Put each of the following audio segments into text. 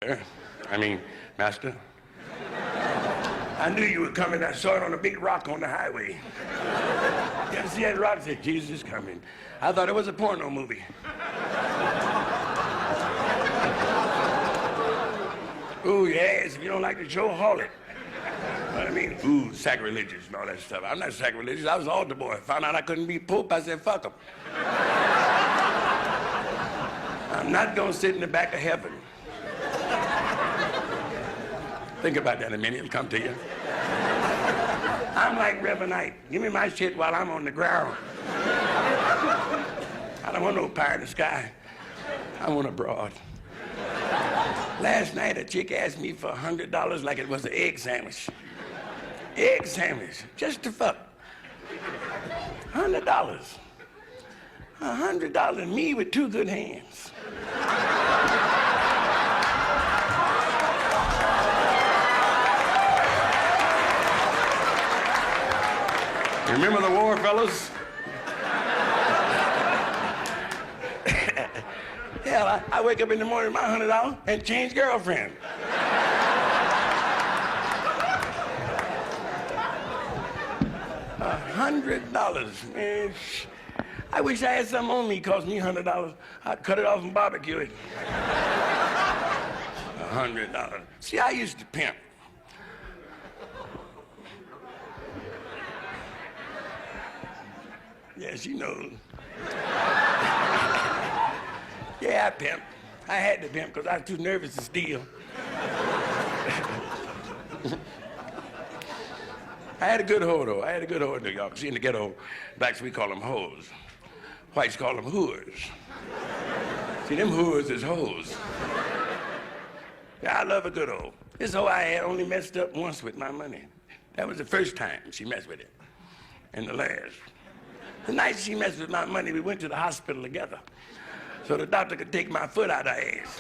sir. I mean, master. I knew you were coming. I saw it on a big rock on the highway. You ever see that rock? I said, Jesus is coming. I thought it was a porno movie. Ooh, yes, if you don't like the show, haul it. But I mean, ooh, sacrilegious and all that stuff. I'm not sacrilegious. I was an altar boy. Found out I couldn't be Pope. I said, fuck him. I'm not going to sit in the back of heaven. Think about that a minute. It'll come to you. I'm like Reverend Knight. Give me my shit while I'm on the ground. I don't want no pie in the sky. I want a broad. Last night, a chick asked me for $100 like it was an egg sandwich. Egg sandwich, just to fuck. $100. $100, me with two good hands. Remember the war, fellas? Hell, I wake up in the morning with my $100 and change girlfriend. $100, man. I wish I had something on me cost me $100. I'd cut it off and barbecue it. $100. See, I used to pimp. Yeah, she knows. Yeah, I pimped. I had to pimp because I was too nervous to steal. I had a good hoe, though. I had a good hoe in New York. See, in the ghetto, blacks, we call them hoes. Whites call them whores. See, them whores is hoes. Yeah, I love a good hoe. This hoe I had only messed up once with my money. That was the first time she messed with it. And the last. The night she messed with my money, we went to the hospital together. So the doctor could take my foot out of her ass.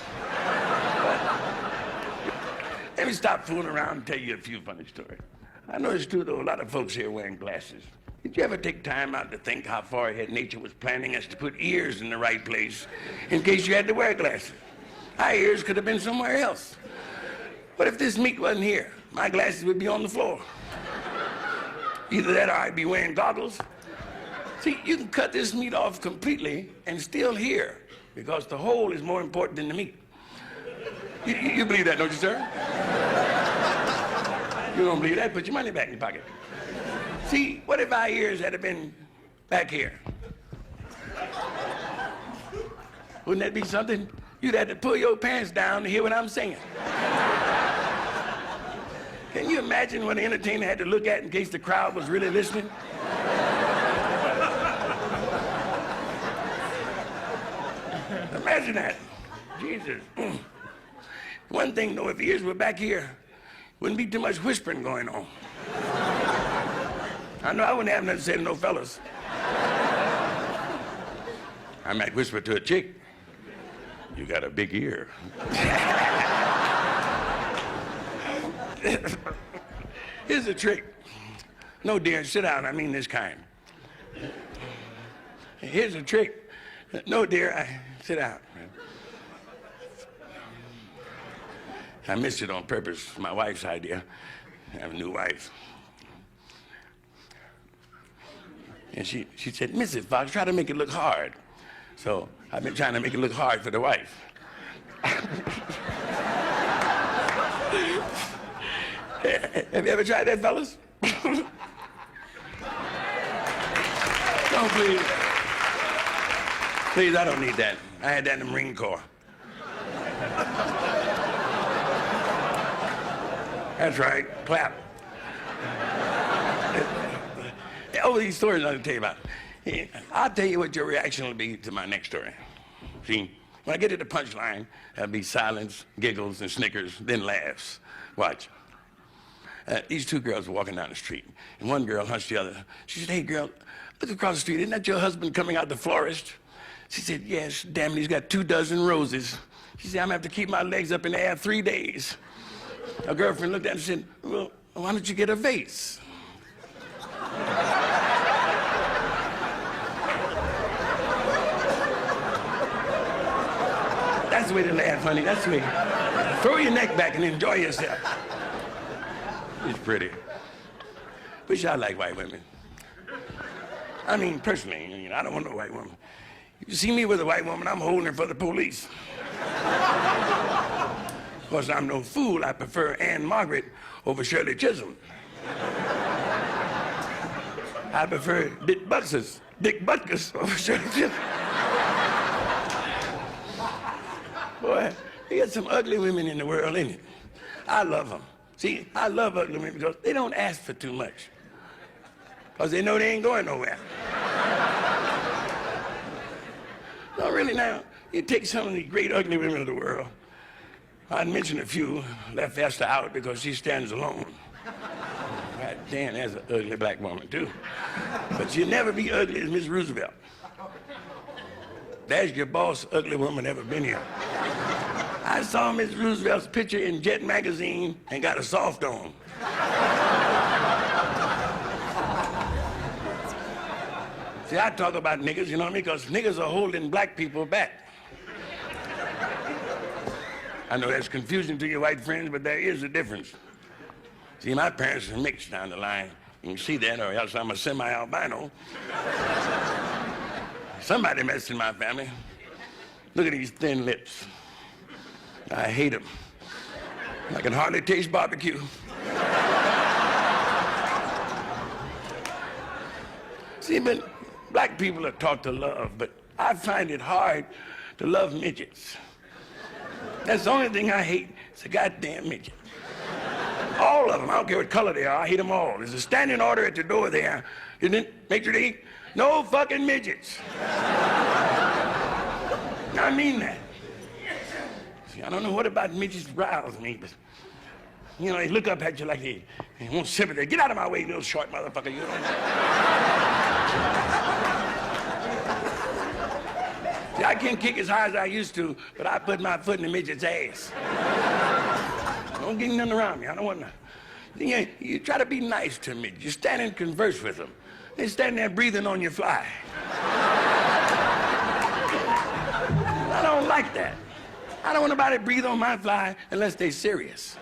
Let me stop fooling around and tell you a few funny stories. I know it's true, though, a lot of folks here wearing glasses. Did you ever take time out to think how far ahead nature was planning us to put ears in the right place in case you had to wear glasses? Our ears could have been somewhere else. What if this meat wasn't here? My glasses would be on the floor. Either that or I'd be wearing goggles. See, you can cut this meat off completely and still hear, because the whole is more important than the meat. You believe that, don't you, sir? You don't believe that? Put your money back in your pocket. See, what if our ears had been back here? Wouldn't that be something? You'd have to pull your pants down to hear what I'm saying. Can you imagine what an entertainer had to look at in case the crowd was really listening? Imagine that. Jesus. One thing, though, if ears were back here, wouldn't be too much whispering going on. I know I wouldn't have nothing to say to no fellas. I might whisper to a chick, you got a big ear. Here's a trick. No, dear, sit down. I mean this kind. Here's a trick. No, dear, sit down. I missed it on purpose. My wife's idea. I have a new wife. And she said, Mrs. Foxx, try to make it look hard. So I've been trying to make it look hard for the wife. Have you ever tried that, fellas? No, please. Please, I don't need that. I had that in the Marine Corps. That's right. Clap. Oh, these stories I'm going to tell you about. I'll tell you what your reaction will be to my next story. See, when I get to the punchline, there'll be silence, giggles, and snickers, then laughs. Watch. These two girls were walking down the street, and one girl hunched the other. She said, hey, girl, look across the street. Isn't that your husband coming out the florist? She said, yes, damn it, he's got 24 roses. She said, I'm going to have to keep my legs up in the air 3 days. Her girlfriend looked at her and said, well, why don't you get a vase? That's the way to laugh, honey. That's the way. Throw your neck back and enjoy yourself. It's pretty. Wish I like white women. I mean, personally, I don't want no white woman. You see me with a white woman, I'm holding her for the police. Of course, I'm no fool. I prefer Anne Margaret over Shirley Chisholm. I prefer Dick Butkus over Shirley Chisholm. Boy, you got some ugly women in the world, ain't it? I love them. See, I love ugly women because they don't ask for too much. Because they know they ain't going nowhere. No, really now, you take some of the great ugly women of the world. I'd mention a few, left Esther out because she stands alone. God damn, that's an ugly black woman, too. But she'll never be ugly as Miss Roosevelt. That's your boss ugly woman ever been here. I saw Miss Roosevelt's picture in Jet magazine and got a soft on. See, I talk about niggas, you know what I mean? Because niggas are holding black people back. I know that's confusing to your white friends, but there is a difference. See, my parents are mixed down the line. You can see that, or else I'm a semi-albino. Somebody messed in my family. Look at these thin lips. I hate them. I can hardly taste barbecue. See, but black people are taught to love, but I find it hard to love midgets. That's the only thing I hate. It's a goddamn midget. All of them. I don't care what color they are. I hate them all. There's a standing order at the door there. Isn't it? Maitre d'? No fucking midgets. I mean that. See, I don't know what about midgets riles me, but you know, they look up at you like they want sympathy. Get out of my way, you little short motherfucker. You know? See, I can't kick as high as I used to, but I put my foot in the midget's ass. Don't get nothing around me. I don't want to. You try to be nice to me. You stand and converse with them. They stand there breathing on your fly. I don't like that. I don't want nobody to breathe on my fly unless they're serious.